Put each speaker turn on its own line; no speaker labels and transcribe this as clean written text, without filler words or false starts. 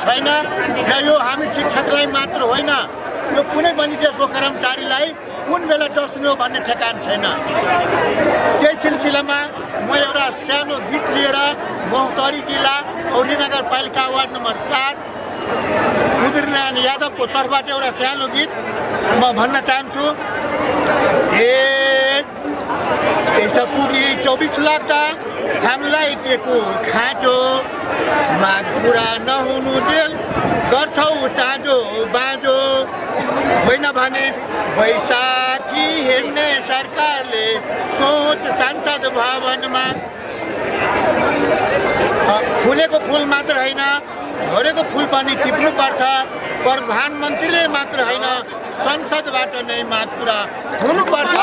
छैन र यो हामी शिक्षकलाई मात्र होइन यो कुनै पनि देशको कर्मचारीलाई कुन बेला डस्ने हो भन्ने ठेकान छैन। त्यही सिलसिलामा म एउटा सानो गीत लिएर महोत्तरी जिल्ला औली नगरपालिका वार्ड नम्बर 4 कुद्रीनारायण यादवको तर्फबाट एउटा सानो गीत म भन्न चाहन्छु। त्यसो पुगी 24 लाग्दा हामीलाई दिएको खाँचो माग पुरा नहुनु जेल गर्छौ चाँजो बाँझो होइन भने बैशाखी हेर्ने सरकारले सोच संसद भवनमा। फुलेको फुल मात्र होइन झरेको फुल पनि टिप्नुपर्छ। प्रधानमन्त्रीले मात्र होइन संसदबाट नै माग पुरा हुनुपर्छ।